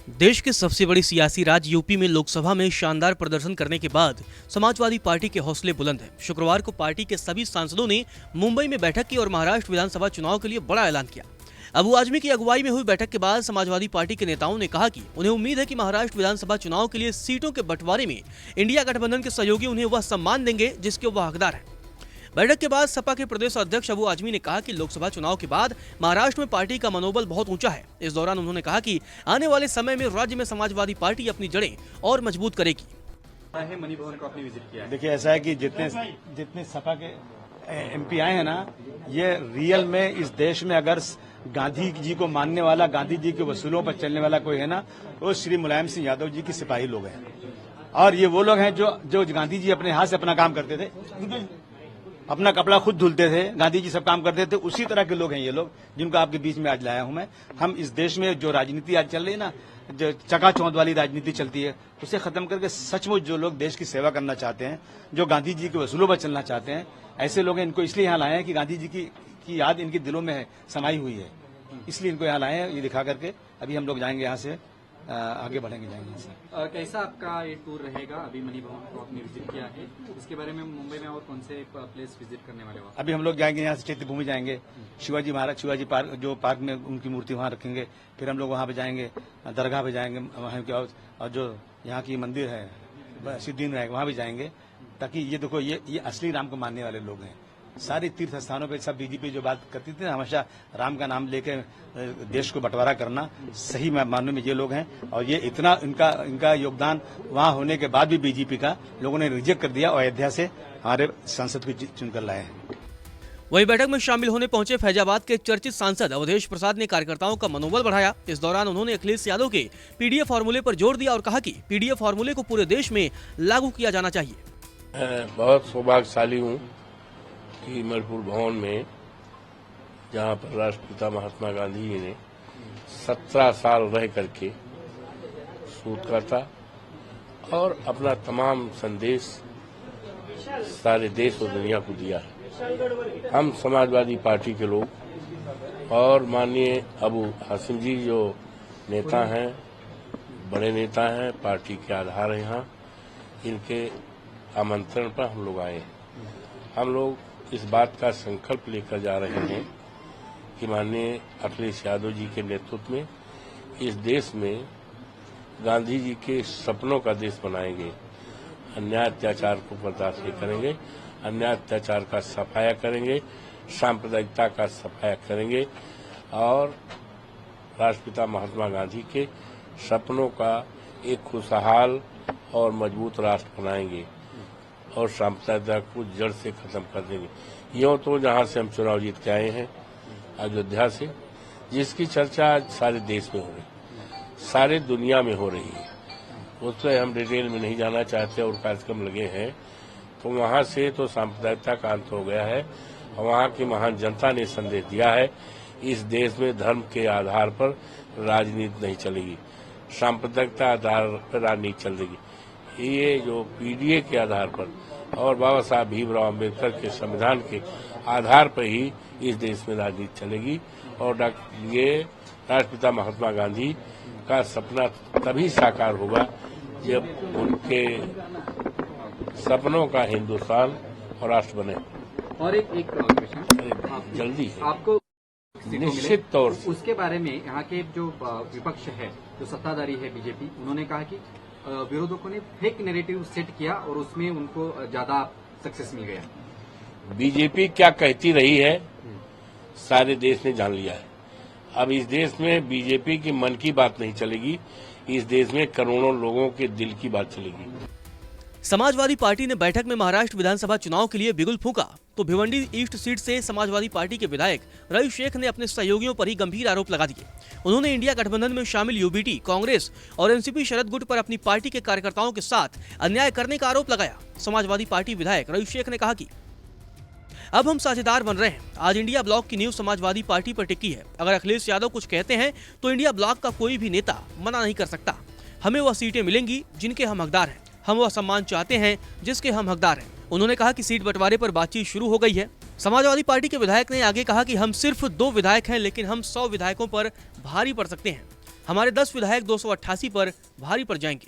देश के सबसे बड़ी सियासी राज्य यूपी में लोकसभा में शानदार प्रदर्शन करने के बाद समाजवादी पार्टी के हौसले बुलंद हैं। शुक्रवार को पार्टी के सभी सांसदों ने मुंबई में बैठक की और महाराष्ट्र विधानसभा चुनाव के लिए बड़ा ऐलान किया। अबू आजमी की अगुवाई में हुई बैठक के बाद समाजवादी पार्टी के नेताओं ने कहा कि उन्हें उम्मीद है कि महाराष्ट्र विधानसभा चुनाव के लिए सीटों के बंटवारे में इंडिया गठबंधन के सहयोगी उन्हें वह सम्मान देंगे जिसके वह हकदार हैं। बैठक के बाद सपा के प्रदेश अध्यक्ष अबू आजमी ने कहा कि लोकसभा चुनाव के बाद महाराष्ट्र में पार्टी का मनोबल बहुत ऊंचा है। इस दौरान उन्होंने कहा कि आने वाले समय में राज्य में समाजवादी पार्टी अपनी जड़ें और मजबूत करेगी। मणि भवन को आपने विजिट किया है। देखिए, ऐसा है कि जितने सपा के एमपी आए हैं ना, ये रियल में इस देश में अगर गांधी जी को मानने वाला, गांधी जी के वसूलों पर चलने वाला कोई है ना, वो श्री मुलायम सिंह यादव जी के सिपाही लोग हैं। और ये वो लोग हैं जो गांधी जी अपने हाथ से अपना काम करते थे, अपना कपड़ा खुद धुलते थे, गांधी जी सब काम करते थे। उसी तरह के लोग हैं ये लोग, जिनको आपके बीच में आज लाया हूं मैं। हम इस देश में जो राजनीति आज चल रही है ना, जो चकाचौंध वाली राजनीति चलती है, उसे खत्म करके सचमुच जो लोग देश की सेवा करना चाहते हैं, जो गांधी जी के वसूलों पर चलना चाहते हैं, ऐसे लोग हैं। इनको इसलिए यहाँ लाए हैं कि गांधी जी की याद इनके दिलों में है, समाई हुई है, इसलिए इनको यहाँ लाए हैं, ये दिखा करके। अभी हम लोग जाएंगे यहाँ से, आगे बढ़ेंगे, जाएंगे। कैसा आपका ये टूर रहेगा? अभी मणि भवन को आपने विजिट किया है, इसके बारे में मुंबई में और कौन से प्लेस विजिट करने वाले हो? अभी हम लोग जाएंगे यहाँ से चैत्य भूमि जाएंगे, शिवाजी पार्क, जो पार्क में उनकी मूर्ति वहाँ रखेंगे। फिर हम लोग वहाँ पे जाएंगे, दरगाह पे जाएंगे वहाँ के, और जो यहाँ की मंदिर है सिद्धिन रहेगा, वहाँ भी जाएंगे। ताकि ये देखो, ये असली राम को मानने वाले लोग हैं। सारे तीर्थ स्थानों पे सब बीजेपी जो बात करती थी ना, हमेशा राम का नाम लेके देश को बंटवारा करना, सही मानने में ये लोग हैं। और ये इतना इनका योगदान वहां होने के बाद भी बीजेपी का लोगों ने रिजेक्ट कर दिया और अयोध्या से हमारे सांसद को चुनकर लाए हैं। वहीं बैठक में शामिल होने पहुंचे फैजाबाद के चर्चित सांसद अवधेश प्रसाद ने कार्यकर्ताओं का मनोबल बढ़ाया। इस दौरान उन्होंने अखिलेश यादव के पीडीएफ फॉर्मूले पर जोर दिया और कहा कि पीडीएफ फॉर्मूले को पूरे देश में लागू किया जाना चाहिए। बहुत सौभाग्यशाली हूँ कि मणिपुर भवन में, जहाँ पर राष्ट्रपिता महात्मा गांधी जी ने 17 साल रह करके सूत काटा और अपना तमाम संदेश सारे देश और दुनिया को दिया है। हम समाजवादी पार्टी के लोग और माननीय अबू हासिम जी जो नेता हैं, बड़े नेता हैं, पार्टी के आधार हैं, यहाँ इनके आमंत्रण पर हम लोग आए हैं। हम लोग इस बात का संकल्प लेकर जा रहे हैं कि माननीय अखिलेश यादव जी के नेतृत्व में इस देश में गांधी जी के सपनों का देश बनाएंगे। अन्याय अत्याचार को बर्दाश्त नहीं करेंगे, अन्याय अत्याचार का सफाया करेंगे, सांप्रदायिकता का सफाया करेंगे और राष्ट्रपिता महात्मा गांधी के सपनों का एक खुशहाल और मजबूत राष्ट्र बनाएंगे और सांप्रदायिकता को जड़ से खत्म कर देंगे। यूं तो जहां से हम चुनाव जीत के आए हैं, अयोध्या से, जिसकी चर्चा आज सारे देश में हो रही, सारे दुनिया में हो रही है, उसमें हम डिटेल में नहीं जाना चाहते और कार्यक्रम लगे हैं। तो वहां से तो सांप्रदायिकता का अंत हो गया है और वहां की महान जनता ने संदेश दिया है, इस देश में धर्म के आधार पर राजनीति नहीं चलेगी, सांप्रदायिकता आधार पर राजनीति चलेगी। ये जो पीडीए के आधार पर और बाबा साहब भीमराव अम्बेडकर के संविधान के आधार पर ही इस देश में राजनीति चलेगी। और ये राष्ट्रपिता महात्मा गांधी का सपना तभी साकार होगा जब उनके सपनों का हिंदुस्तान और राष्ट्र बने। और एक क्वेश्चन जल्दी है आपको निश्चित तौर से उसके बारे में, यहाँ के जो विपक्ष है, जो सत्ताधारी है बीजेपी, उन्होंने कहा कि विरोधकों ने फेक नैरेटिव सेट किया और उसमें उनको ज्यादा सक्सेस मिल गया। बीजेपी क्या कहती रही है सारे देश ने जान लिया है। अब इस देश में बीजेपी की मन की बात नहीं चलेगी, इस देश में करोड़ों लोगों के दिल की बात चलेगी। समाजवादी पार्टी ने बैठक में महाराष्ट्र विधानसभा चुनाव के लिए बिगुल फूंका तो भिवंडी ईस्ट सीट से समाजवादी पार्टी के विधायक रईस शेख ने अपने सहयोगियों पर ही गंभीर आरोप लगा दिए। उन्होंने इंडिया गठबंधन में शामिल यूबीटी, कांग्रेस और एनसीपी शरद गुट पर अपनी पार्टी के कार्यकर्ताओं के साथ अन्याय करने का आरोप लगाया। समाजवादी पार्टी विधायक रईस शेख ने कहा कि अब हम साझेदार बन रहे हैं। आज इंडिया ब्लॉक की नींव समाजवादी पार्टी पर टिकी है। अगर अखिलेश यादव कुछ कहते हैं तो इंडिया ब्लॉक का कोई भी नेता मना नहीं कर सकता। हमें वह सीटें मिलेंगी जिनके हम हकदार हैं। हम वह सम्मान चाहते हैं जिसके हम हकदार हैं। उन्होंने कहा कि सीट बंटवारे पर बातचीत शुरू हो गई है। समाजवादी पार्टी के विधायक ने आगे कहा कि हम सिर्फ 2 विधायक हैं, लेकिन हम 100 विधायकों पर भारी पड़ सकते हैं। हमारे 10 विधायक 288 पर भारी पड़ जाएंगे।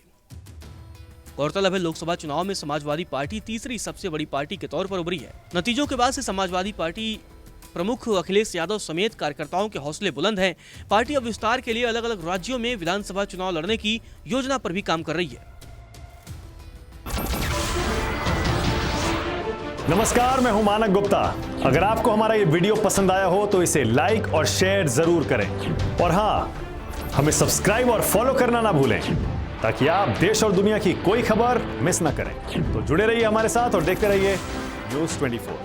गौरतलब है, लोकसभा चुनाव में समाजवादी पार्टी तीसरी सबसे बड़ी पार्टी के तौर पर उभरी है। नतीजों के बाद से समाजवादी पार्टी प्रमुख अखिलेश यादव समेत कार्यकर्ताओं के हौसले बुलंद हैं। पार्टी अब विस्तार के लिए अलग अलग राज्यों में विधानसभा चुनाव लड़ने की योजना पर भी काम कर रही है। नमस्कार, मैं हूं मानक गुप्ता। अगर आपको हमारा ये वीडियो पसंद आया हो तो इसे लाइक और शेयर जरूर करें, और हां, हमें सब्सक्राइब और फॉलो करना ना भूलें ताकि आप देश और दुनिया की कोई खबर मिस ना करें। तो जुड़े रहिए हमारे साथ और देखते रहिए News 24।